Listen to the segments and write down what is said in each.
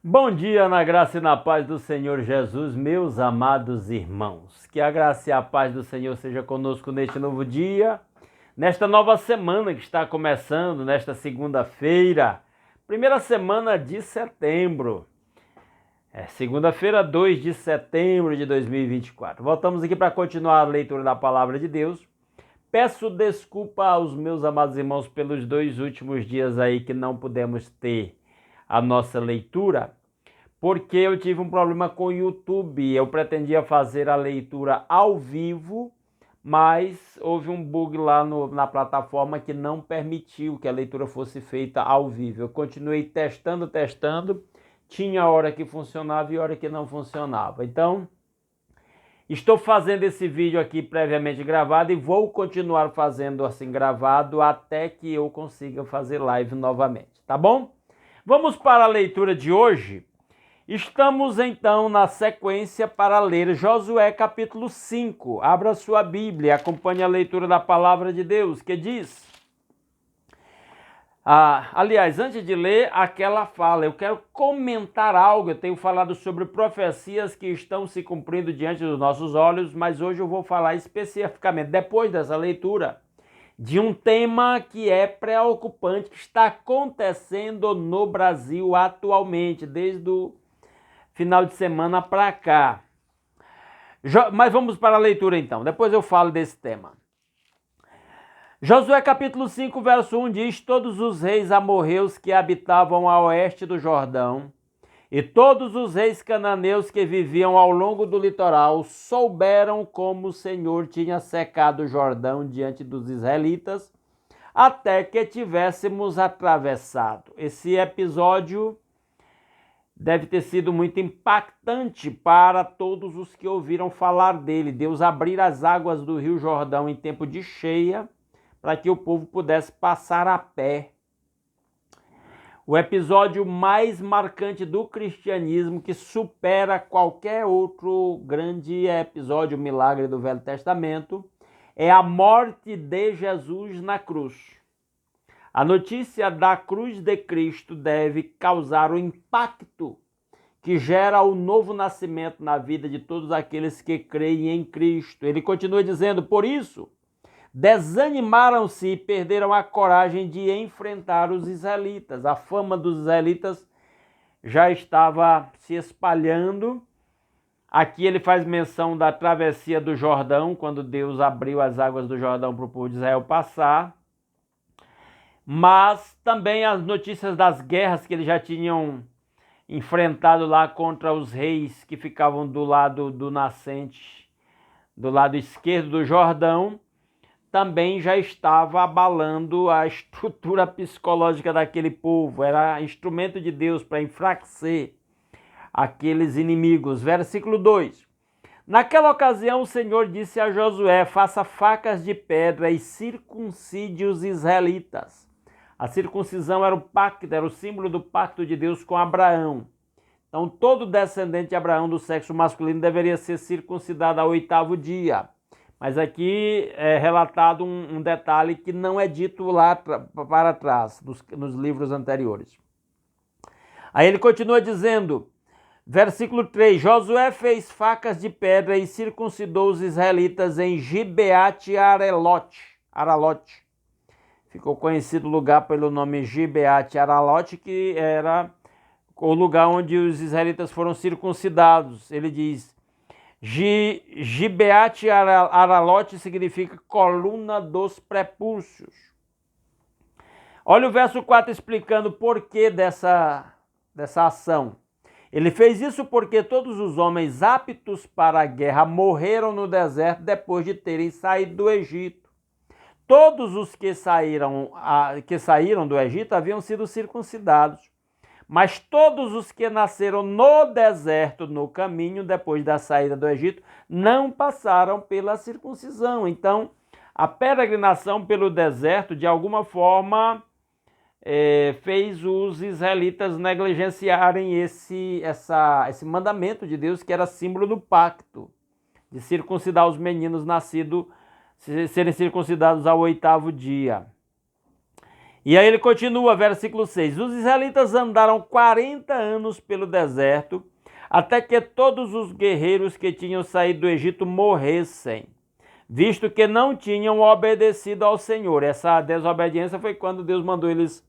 Bom dia, na graça e na paz do Senhor Jesus, meus amados irmãos. Que a graça e a paz do Senhor seja conosco neste novo dia, nesta nova semana que está começando, nesta segunda-feira, primeira semana de setembro. Segunda-feira, 2 de setembro de 2024. Voltamos aqui para continuar a leitura da palavra de Deus. Peço desculpa aos meus amados irmãos pelos 2 últimos dias aí que não pudemos ter a nossa leitura, porque eu tive um problema com o YouTube. Eu pretendia fazer a leitura ao vivo, mas houve um bug lá na plataforma que não permitiu que a leitura fosse feita ao vivo. Eu continuei testando, tinha hora que funcionava e hora que não funcionava. Então, estou fazendo esse vídeo aqui previamente gravado e vou continuar fazendo assim gravado até que eu consiga fazer live novamente, tá bom? Vamos para a leitura de hoje. Estamos então na sequência para ler Josué capítulo 5. Abra sua Bíblia e acompanhe a leitura da palavra de Deus, que diz... aliás, antes de ler aquela fala, eu quero comentar algo. Eu tenho falado sobre profecias que estão se cumprindo diante dos nossos olhos, mas hoje eu vou falar especificamente, depois dessa leitura, de um tema que é preocupante, que está acontecendo no Brasil atualmente, desde o final de semana para cá. Mas vamos para a leitura então, depois eu falo desse tema. Josué capítulo 5, verso 1 diz: Todos os reis amorreus que habitavam a oeste do Jordão e todos os reis cananeus que viviam ao longo do litoral souberam como o Senhor tinha secado o Jordão diante dos israelitas até que tivéssemos atravessado. Esse episódio deve ter sido muito impactante para todos os que ouviram falar dele. Deus abrir as águas do Rio Jordão em tempo de cheia para que o povo pudesse passar a pé. O episódio mais marcante do cristianismo, que supera qualquer outro grande episódio, milagre do Velho Testamento, é a morte de Jesus na cruz. A notícia da cruz de Cristo deve causar o impacto que gera o novo nascimento na vida de todos aqueles que creem em Cristo. Ele continua dizendo: por isso, desanimaram-se e perderam a coragem de enfrentar os israelitas. A fama dos israelitas já estava se espalhando. Aqui ele faz menção da travessia do Jordão, quando Deus abriu as águas do Jordão para o povo de Israel passar. Mas também as notícias das guerras que eles já tinham enfrentado lá contra os reis que ficavam do lado do nascente, do lado esquerdo do Jordão, também já estava abalando a estrutura psicológica daquele povo. Era instrumento de Deus para enfraquecer aqueles inimigos. Versículo 2. Naquela ocasião o Senhor disse a Josué: faça facas de pedra e circuncide os israelitas. A circuncisão era o pacto, era o símbolo do pacto de Deus com Abraão. Então todo descendente de Abraão do sexo masculino deveria ser circuncidado ao 8º dia. Mas aqui é relatado um detalhe que não é dito lá para trás, nos livros anteriores. Aí ele continua dizendo, versículo 3, Josué fez facas de pedra e circuncidou os israelitas em Gibeate Aralote. Ficou conhecido o lugar pelo nome Gibeate Aralote, que era o lugar onde os israelitas foram circuncidados. Ele diz, Gibeate Aralote significa coluna dos prepúcios. Olha o verso 4 explicando o porquê dessa ação. Ele fez isso porque todos os homens aptos para a guerra morreram no deserto depois de terem saído do Egito. Todos os que saíram do Egito haviam sido circuncidados, mas todos os que nasceram no deserto, no caminho, depois da saída do Egito, não passaram pela circuncisão. Então, a peregrinação pelo deserto, de alguma forma, fez os israelitas negligenciarem esse mandamento de Deus, que era símbolo do pacto, de circuncidar os meninos nascidos, serem circuncidados ao 8º dia. E aí ele continua, versículo 6. Os israelitas andaram 40 anos pelo deserto, até que todos os guerreiros que tinham saído do Egito morressem, visto que não tinham obedecido ao Senhor. Essa desobediência foi quando Deus mandou eles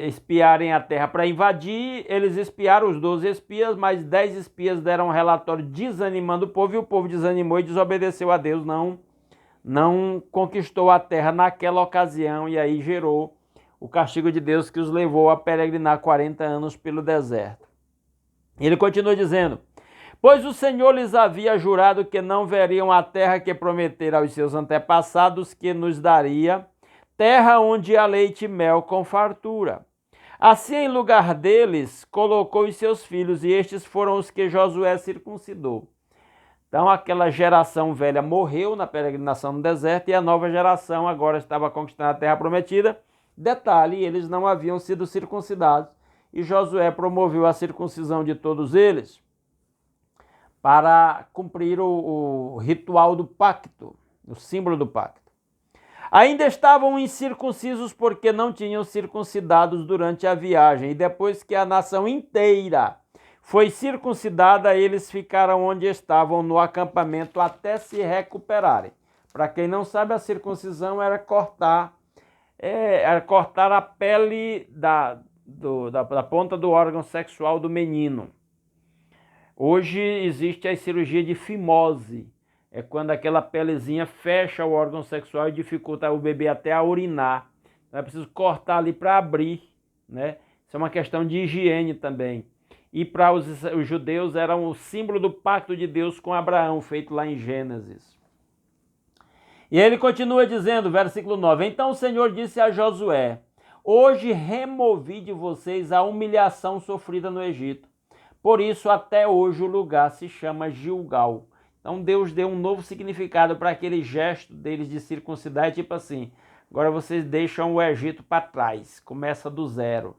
espiarem a terra para invadir. Eles espiaram os 12 espias, mas 10 espias deram um relatório desanimando o povo, e o povo desanimou e desobedeceu a Deus, não conquistou a terra naquela ocasião, e aí gerou o castigo de Deus que os levou a peregrinar 40 anos pelo deserto. Ele continua dizendo: pois o Senhor lhes havia jurado que não veriam a terra que prometera aos seus antepassados que nos daria, terra onde há leite e mel com fartura. Assim, em lugar deles, colocou os seus filhos, e estes foram os que Josué circuncidou. Então, aquela geração velha morreu na peregrinação no deserto, e a nova geração agora estava conquistando a terra prometida. Detalhe, eles não haviam sido circuncidados, e Josué promoveu a circuncisão de todos eles para cumprir o ritual do pacto, o símbolo do pacto. Ainda estavam incircuncisos porque não tinham circuncidados durante a viagem, e depois que a nação inteira foi circuncidada, eles ficaram onde estavam no acampamento até se recuperarem. Para quem não sabe, a circuncisão era cortar a pele da ponta do órgão sexual do menino. Hoje existe a cirurgia de fimose, é quando aquela pelezinha fecha o órgão sexual e dificulta o bebê até a urinar. Então é preciso cortar ali para abrir, né? Isso é uma questão de higiene também. E para os judeus era um símbolo do pacto de Deus com Abraão, feito lá em Gênesis. E ele continua dizendo, versículo 9, então o Senhor disse a Josué: hoje removi de vocês a humilhação sofrida no Egito. Por isso até hoje o lugar se chama Gilgal. Então Deus deu um novo significado para aquele gesto deles de circuncidar, é tipo assim: agora vocês deixam o Egito para trás, começa do zero.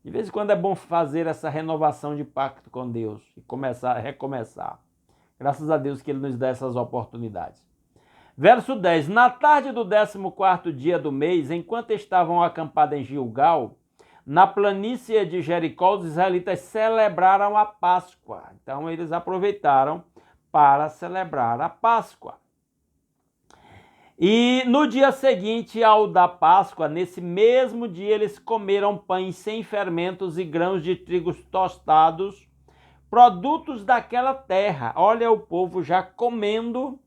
De vez em quando é bom fazer essa renovação de pacto com Deus e recomeçar. Graças a Deus que Ele nos dá essas oportunidades. Verso 10. Na tarde do 14º dia do mês, enquanto estavam acampados em Gilgal, na planície de Jericó, os israelitas celebraram a Páscoa. Então eles aproveitaram para celebrar a Páscoa. E no dia seguinte ao da Páscoa, nesse mesmo dia, eles comeram pães sem fermentos e grãos de trigo tostados, produtos daquela terra. Olha o povo já comendo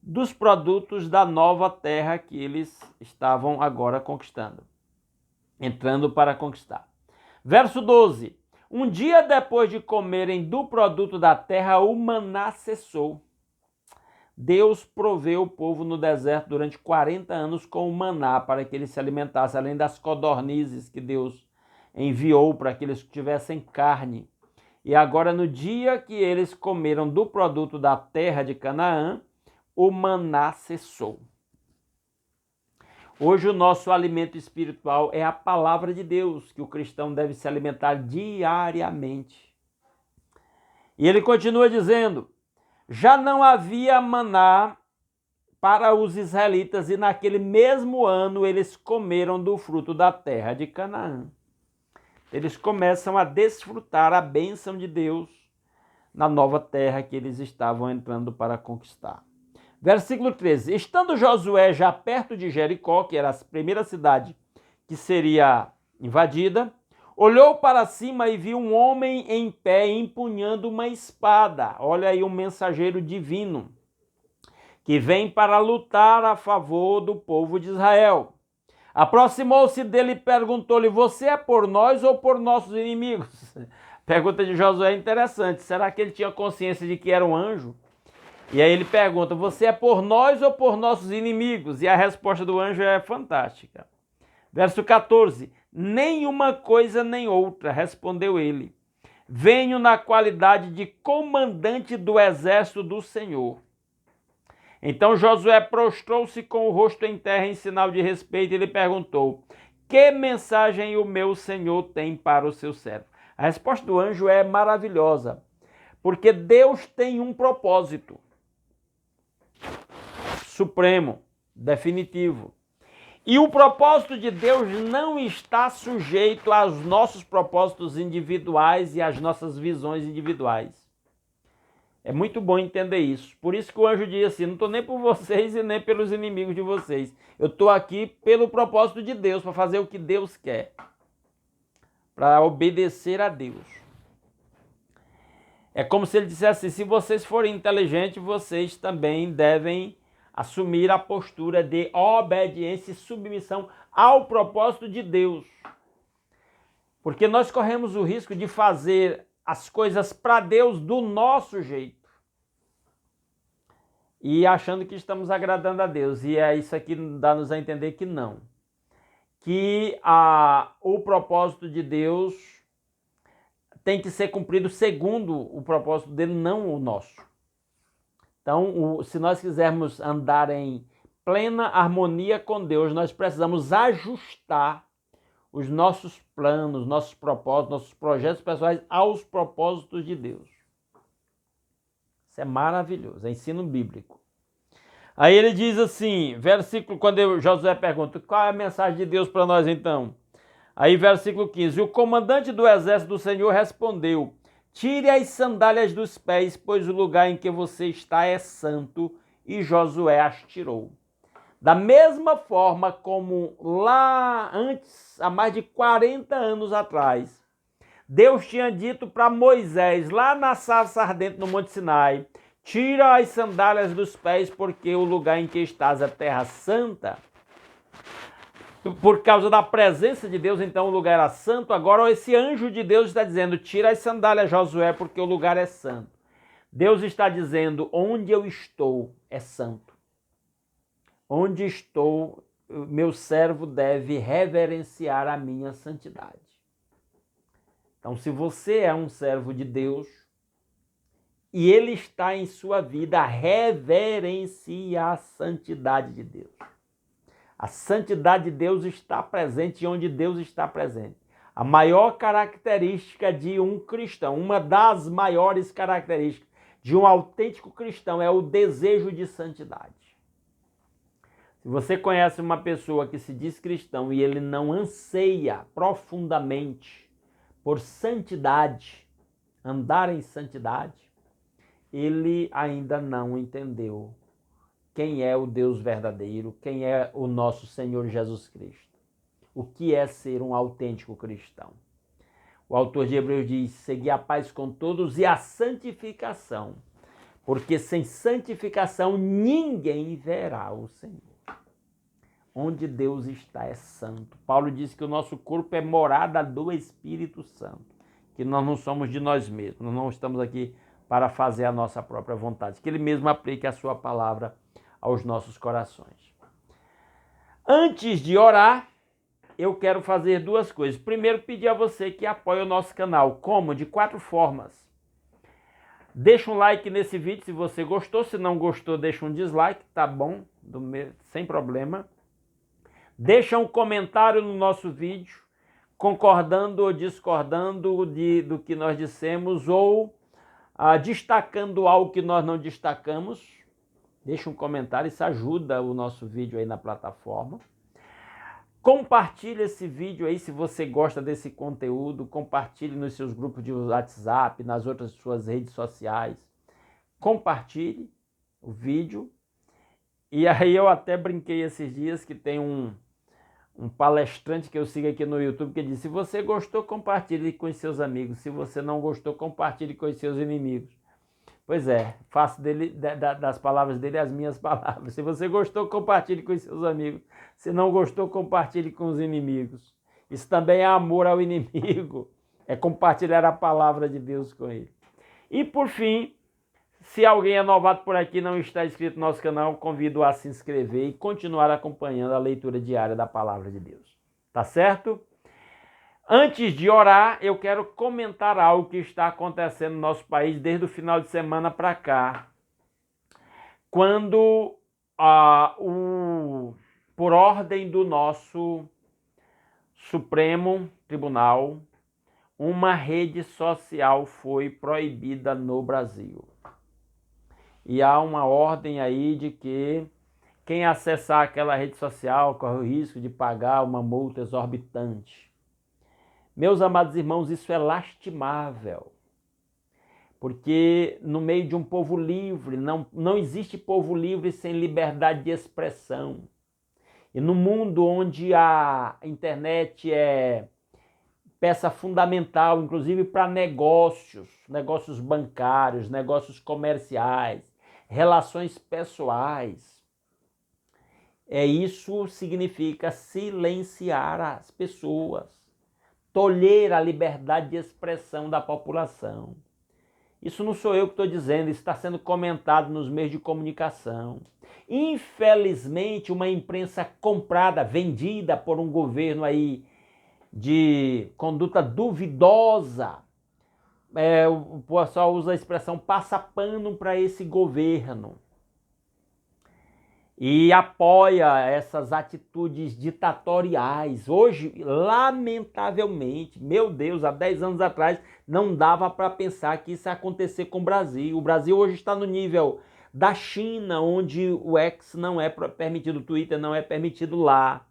dos produtos da nova terra que eles estavam agora conquistando, entrando para conquistar. Verso 12. Um dia depois de comerem do produto da terra, o maná cessou. Deus proveu o povo no deserto durante 40 anos com o maná para que eles se alimentassem, além das codornizes que Deus enviou para que eles tivessem carne. E agora, no dia que eles comeram do produto da terra de Canaã, o maná cessou. Hoje o nosso alimento espiritual é a palavra de Deus, que o cristão deve se alimentar diariamente. E ele continua dizendo: já não havia maná para os israelitas, e naquele mesmo ano eles comeram do fruto da terra de Canaã. Eles começam a desfrutar a bênção de Deus na nova terra que eles estavam entrando para conquistar. Versículo 13. Estando Josué já perto de Jericó, que era a primeira cidade que seria invadida, olhou para cima e viu um homem em pé empunhando uma espada. Olha aí um mensageiro divino que vem para lutar a favor do povo de Israel. Aproximou-se dele e perguntou-lhe: você é por nós ou por nossos inimigos? Pergunta de Josué é interessante. Será que ele tinha consciência de que era um anjo? E aí ele pergunta: você é por nós ou por nossos inimigos? E a resposta do anjo é fantástica. Verso 14. Nenhuma coisa nem outra, respondeu ele. Venho na qualidade de comandante do exército do Senhor. Então Josué prostrou-se com o rosto em terra em sinal de respeito e lhe perguntou: que mensagem o meu Senhor tem para o seu servo? A resposta do anjo é maravilhosa, porque Deus tem um propósito supremo, definitivo. E o propósito de Deus não está sujeito aos nossos propósitos individuais e às nossas visões individuais. É muito bom entender isso. Por isso que o anjo diz assim, não estou nem por vocês e nem pelos inimigos de vocês. Eu estou aqui pelo propósito de Deus, para fazer o que Deus quer. Para obedecer a Deus. É como se ele dissesse assim, se vocês forem inteligentes, vocês também devem assumir a postura de obediência e submissão ao propósito de Deus. Porque nós corremos o risco de fazer as coisas para Deus do nosso jeito. E achando que estamos agradando a Deus. E é isso aqui dá-nos a entender que não. Que o propósito de Deus tem que ser cumprido segundo o propósito dele, não o nosso. Então, se nós quisermos andar em plena harmonia com Deus, nós precisamos ajustar os nossos planos, nossos propósitos, nossos projetos pessoais aos propósitos de Deus. Isso é maravilhoso, é ensino bíblico. Aí ele diz assim, versículo, quando Josué pergunta, qual é a mensagem de Deus para nós então? Aí versículo 15, o comandante do exército do Senhor respondeu, tire as sandálias dos pés, pois o lugar em que você está é santo, e Josué as tirou. Da mesma forma como lá antes, há mais de 40 anos atrás, Deus tinha dito para Moisés, lá na sarça ardente no Monte Sinai, tira as sandálias dos pés, porque o lugar em que estás é terra santa. Por causa da presença de Deus, então o lugar era santo. Agora esse anjo de Deus está dizendo, tira as sandálias, Josué, porque o lugar é santo. Deus está dizendo, onde eu estou é santo. Onde estou, meu servo deve reverenciar a minha santidade. Então, se você é um servo de Deus e ele está em sua vida, reverencie a santidade de Deus. A santidade de Deus está presente onde Deus está presente. A maior característica de um cristão, uma das maiores características de um autêntico cristão é o desejo de santidade. Se você conhece uma pessoa que se diz cristão e ele não anseia profundamente por santidade, andar em santidade, ele ainda não entendeu quem é o Deus verdadeiro, quem é o nosso Senhor Jesus Cristo. O que é ser um autêntico cristão? O autor de Hebreus diz, segui a paz com todos e a santificação, porque sem santificação ninguém verá o Senhor. Onde Deus está é santo. Paulo diz que o nosso corpo é morada do Espírito Santo, que nós não somos de nós mesmos, nós não estamos aqui para fazer a nossa própria vontade, que ele mesmo aplique a sua palavra aos nossos corações. Antes de orar, eu quero fazer duas coisas. Primeiro, pedir a você que apoie o nosso canal. Como? De 4 formas. Deixa um like nesse vídeo se você gostou. Se não gostou, deixa um dislike, tá bom? Sem problema. Deixa um comentário no nosso vídeo, concordando ou discordando do que nós dissemos ou destacando algo que nós não destacamos. Deixa um comentário, isso ajuda o nosso vídeo aí na plataforma. Compartilhe esse vídeo aí se você gosta desse conteúdo. Compartilhe nos seus grupos de WhatsApp, nas outras suas redes sociais. Compartilhe o vídeo. E aí eu até brinquei esses dias que tem um palestrante que eu sigo aqui no YouTube que diz, se você gostou, compartilhe com os seus amigos. Se você não gostou, compartilhe com os seus inimigos. Pois é, faço das palavras dele as minhas palavras. Se você gostou, compartilhe com os seus amigos. Se não gostou, compartilhe com os inimigos. Isso também é amor ao inimigo. É compartilhar a palavra de Deus com ele. E por fim, se alguém é novato por aqui e não está inscrito no nosso canal, convido a se inscrever e continuar acompanhando a leitura diária da palavra de Deus. Tá certo? Antes de orar, eu quero comentar algo que está acontecendo no nosso país desde o final de semana para cá. Quando, por ordem do nosso Supremo Tribunal, uma rede social foi proibida no Brasil. E há uma ordem aí de que quem acessar aquela rede social corre o risco de pagar uma multa exorbitante. Meus amados irmãos, isso é lastimável, porque no meio de um povo livre, não existe povo livre sem liberdade de expressão. E no mundo onde a internet é peça fundamental, inclusive para negócios bancários, negócios comerciais, relações pessoais, isso significa silenciar as pessoas, tolher a liberdade de expressão da população. Isso não sou eu que estou dizendo, isso está sendo comentado nos meios de comunicação. Infelizmente, uma imprensa comprada, vendida por um governo aí de conduta duvidosa, o pessoal usa a expressão passa pano para esse governo e apoia essas atitudes ditatoriais. Hoje, lamentavelmente, meu Deus, há 10 anos atrás não dava para pensar que isso ia acontecer com o Brasil. O Brasil hoje está no nível da China, onde o X não é permitido, o Twitter não é permitido lá.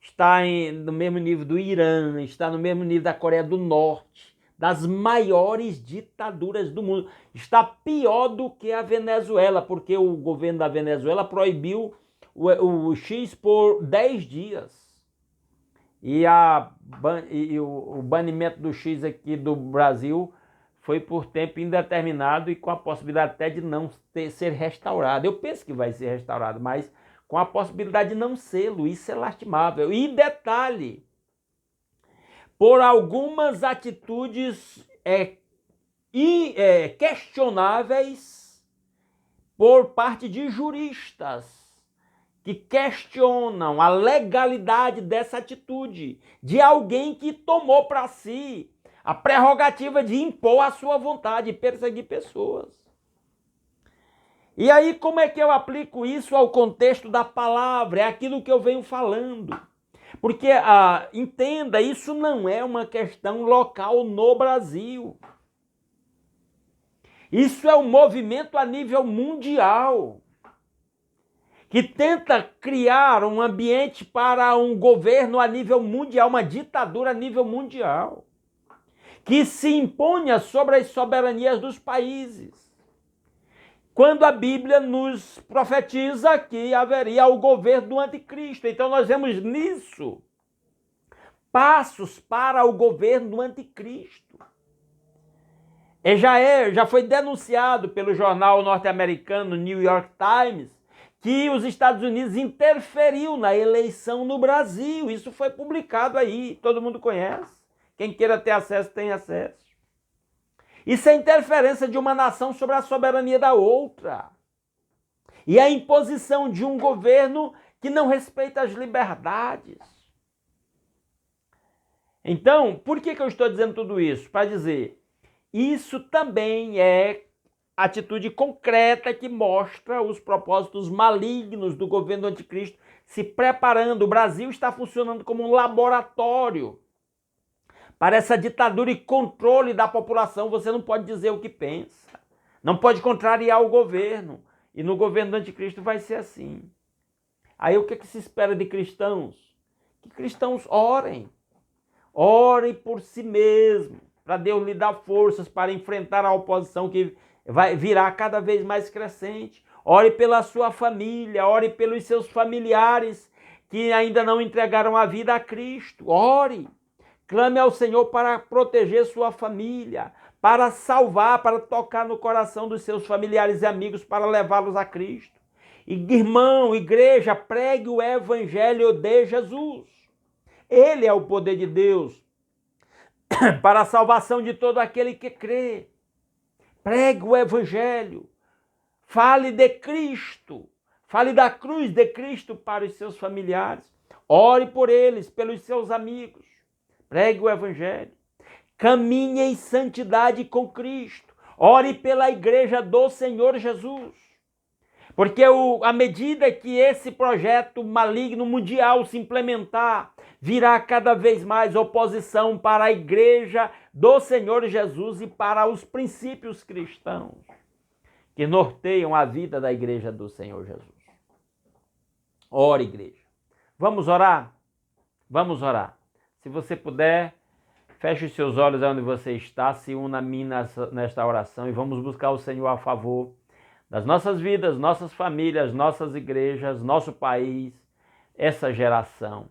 Está no mesmo nível do Irã, está no mesmo nível da Coreia do Norte, das maiores ditaduras do mundo. Está pior do que a Venezuela, porque o governo da Venezuela proibiu o X por 10 dias. E o banimento do X aqui do Brasil foi por tempo indeterminado e com a possibilidade até de não ser restaurado. Eu penso que vai ser restaurado, mas com a possibilidade de não ser, isso é lastimável. E detalhe, por algumas atitudes questionáveis por parte de juristas que questionam a legalidade dessa atitude de alguém que tomou para si a prerrogativa de impor a sua vontade e perseguir pessoas. E aí, como é que eu aplico isso ao contexto da palavra? É aquilo que eu venho falando. Porque, entenda, isso não é uma questão local no Brasil. Isso é um movimento a nível mundial, que tenta criar um ambiente para um governo a nível mundial, uma ditadura a nível mundial, que se imponha sobre as soberanias dos países. Quando a Bíblia nos profetiza que haveria o governo do anticristo. Então nós vemos nisso passos para o governo do anticristo. E já foi denunciado pelo jornal norte-americano New York Times que os Estados Unidos interferiu na eleição no Brasil. Isso foi publicado aí, todo mundo conhece. Quem queira ter acesso, tem acesso. Isso é interferência de uma nação sobre a soberania da outra. E a imposição de um governo que não respeita as liberdades. Então, por que eu estou dizendo tudo isso? Para dizer, isso também é atitude concreta que mostra os propósitos malignos do governo do anticristo se preparando. O Brasil está funcionando como um laboratório para essa ditadura e controle da população. Você não pode dizer o que pensa. Não pode contrariar o governo. E no governo do anticristo vai ser assim. Aí o que se espera de cristãos? Que cristãos orem. Orem por si mesmos, para Deus lhe dar forças para enfrentar a oposição que virá cada vez mais crescente. Ore pela sua família, ore pelos seus familiares que ainda não entregaram a vida a Cristo. Ore. Clame ao Senhor para proteger sua família, para salvar, para tocar no coração dos seus familiares e amigos, para levá-los a Cristo. E, irmão, igreja, pregue o evangelho de Jesus. Ele é o poder de Deus para a salvação de todo aquele que crê. Pregue o evangelho. Fale de Cristo. Fale da cruz de Cristo para os seus familiares. Ore por eles, pelos seus amigos. Pregue o evangelho. Caminhe em santidade com Cristo. Ore pela igreja do Senhor Jesus. Porque à medida que esse projeto maligno mundial se implementar, virá cada vez mais oposição para a igreja do Senhor Jesus e para os princípios cristãos que norteiam a vida da igreja do Senhor Jesus. Ore, igreja. Vamos orar? Vamos orar. Se você puder, feche os seus olhos onde você está, se una a mim nesta oração e vamos buscar o Senhor a favor das nossas vidas, nossas famílias, nossas igrejas, nosso país, essa geração.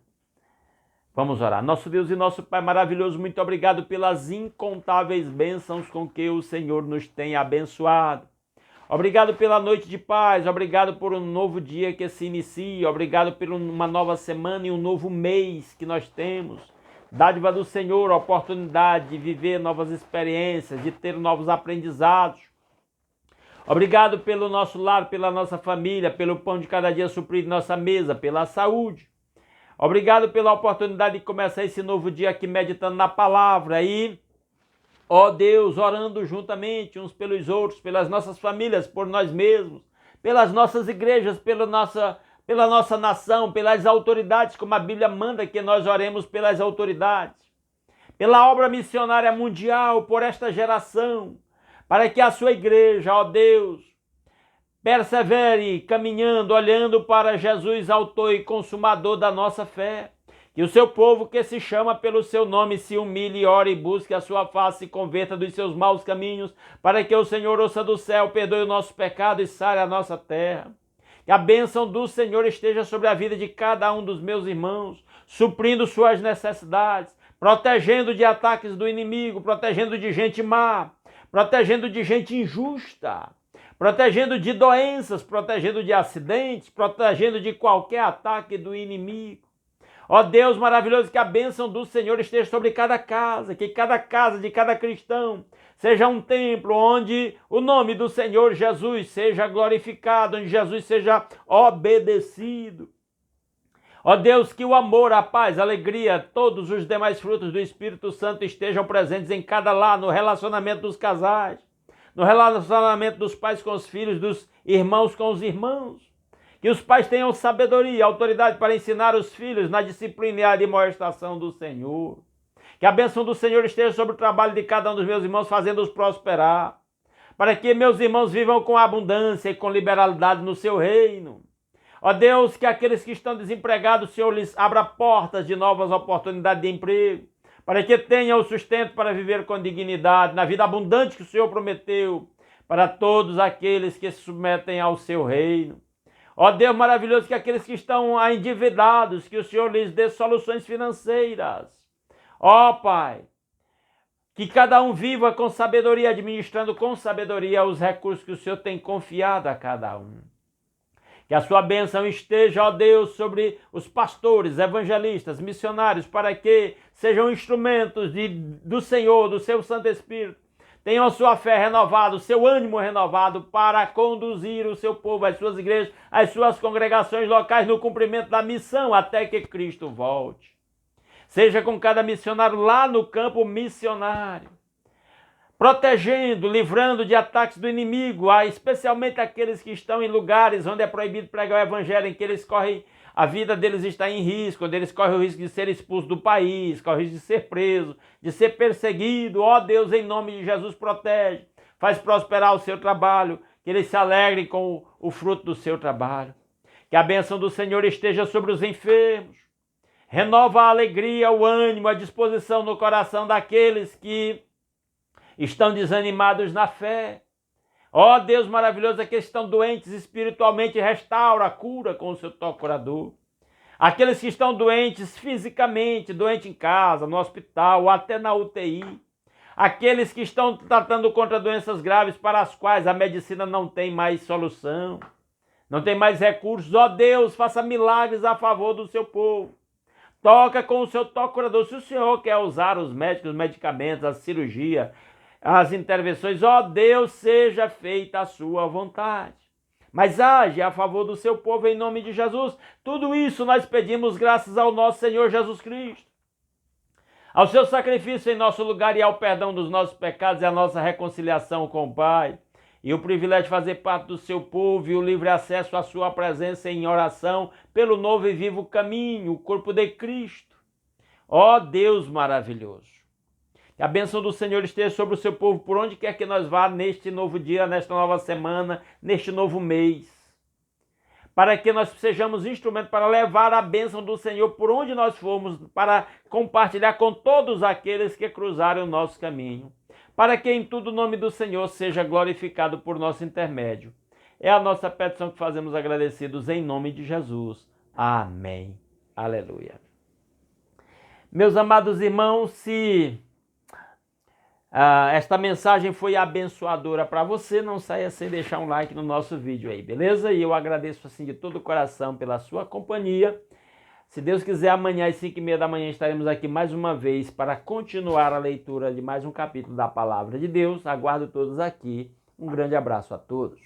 Vamos orar. Nosso Deus e nosso Pai maravilhoso, muito obrigado pelas incontáveis bênçãos com que o Senhor nos tem abençoado. Obrigado pela noite de paz, obrigado por um novo dia que se inicia, obrigado por uma nova semana e um novo mês que nós temos. Dádiva do Senhor, a oportunidade de viver novas experiências, de ter novos aprendizados. Obrigado pelo nosso lar, pela nossa família, pelo pão de cada dia suprido em nossa mesa, pela saúde. Obrigado pela oportunidade de começar esse novo dia aqui meditando na palavra e, ó Deus, orando juntamente uns pelos outros, pelas nossas famílias, por nós mesmos, pelas nossas igrejas, pela nossa nação, pelas autoridades, como a Bíblia manda que nós oremos pelas autoridades, pela obra missionária mundial, por esta geração, para que a sua igreja, ó Deus, persevere caminhando, olhando para Jesus, autor e consumador da nossa fé. Que o seu povo que se chama pelo seu nome se humilhe, ore e busque a sua face e converta dos seus maus caminhos, para que o Senhor ouça do céu, perdoe o nosso pecado e sare a nossa terra. Que a bênção do Senhor esteja sobre a vida de cada um dos meus irmãos, suprindo suas necessidades, protegendo de ataques do inimigo, protegendo de gente má, protegendo de gente injusta, protegendo de doenças, protegendo de acidentes, protegendo de qualquer ataque do inimigo. Ó Deus maravilhoso, que a bênção do Senhor esteja sobre cada casa, que cada casa de cada cristão seja um templo onde o nome do Senhor Jesus seja glorificado, onde Jesus seja obedecido. Ó Deus, que o amor, a paz, a alegria, todos os demais frutos do Espírito Santo estejam presentes em cada lar, no relacionamento dos casais, no relacionamento dos pais com os filhos, dos irmãos com os irmãos. Que os pais tenham sabedoria e autoridade para ensinar os filhos na disciplina e admoestação do Senhor. Que a bênção do Senhor esteja sobre o trabalho de cada um dos meus irmãos, fazendo-os prosperar. Para que meus irmãos vivam com abundância e com liberalidade no seu reino. Ó Deus, que aqueles que estão desempregados, o Senhor lhes abra portas de novas oportunidades de emprego, para que tenham o sustento para viver com dignidade, na vida abundante que o Senhor prometeu, para todos aqueles que se submetem ao seu reino. Ó Deus maravilhoso, que aqueles que estão endividados, que o Senhor lhes dê soluções financeiras. Ó Pai, que cada um viva com sabedoria, administrando com sabedoria os recursos que o Senhor tem confiado a cada um. Que a sua bênção esteja, ó Deus, sobre os pastores, evangelistas, missionários, para que sejam instrumentos do Senhor, do seu Santo Espírito. Tenham a sua fé renovada, o seu ânimo renovado para conduzir o seu povo, as suas igrejas, as suas congregações locais no cumprimento da missão até que Cristo volte. Seja com cada missionário lá no campo missionário, protegendo, livrando de ataques do inimigo, especialmente aqueles que estão em lugares onde é proibido pregar o evangelho, em que a vida deles está em risco, onde eles correm o risco de ser expulsos do país, correm o risco de ser preso, de ser perseguido. Ó Deus, em nome de Jesus, protege, faz prosperar o seu trabalho, que eles se alegrem com o fruto do seu trabalho. Que a bênção do Senhor esteja sobre os enfermos, renova a alegria, o ânimo, a disposição no coração daqueles que estão desanimados na fé. Ó Deus maravilhoso, aqueles que estão doentes espiritualmente, restaura, cura com o seu toque curador. Aqueles que estão doentes fisicamente, doentes em casa, no hospital, ou até na UTI. Aqueles que estão tratando contra doenças graves para as quais a medicina não tem mais solução, não tem mais recursos. Ó Deus, faça milagres a favor do seu povo. Toca com o seu toque curador. Se o Senhor quer usar os médicos, os medicamentos, a cirurgia, as intervenções, ó Deus, seja feita a sua vontade. Mas age a favor do seu povo em nome de Jesus. Tudo isso nós pedimos graças ao nosso Senhor Jesus Cristo, ao seu sacrifício em nosso lugar e ao perdão dos nossos pecados e à nossa reconciliação com o Pai. E o privilégio de fazer parte do seu povo e o livre acesso à sua presença em oração pelo novo e vivo caminho, o corpo de Cristo. Ó Deus maravilhoso. Que a bênção do Senhor esteja sobre o seu povo por onde quer que nós vá neste novo dia, nesta nova semana, neste novo mês. para que nós sejamos instrumento para levar a bênção do Senhor por onde nós formos, para compartilhar com todos aqueles que cruzarem o nosso caminho, para que em tudo o nome do Senhor seja glorificado por nosso intermédio. É a nossa petição que fazemos agradecidos em nome de Jesus. Amém. Aleluia. Meus amados irmãos, se esta mensagem foi abençoadora para você, não saia sem deixar um like no nosso vídeo aí, beleza? E eu agradeço assim de todo o coração pela sua companhia. Se Deus quiser, amanhã às 5h30 da manhã estaremos aqui mais uma vez para continuar a leitura de mais um capítulo da Palavra de Deus. Aguardo todos aqui. Um grande abraço a todos.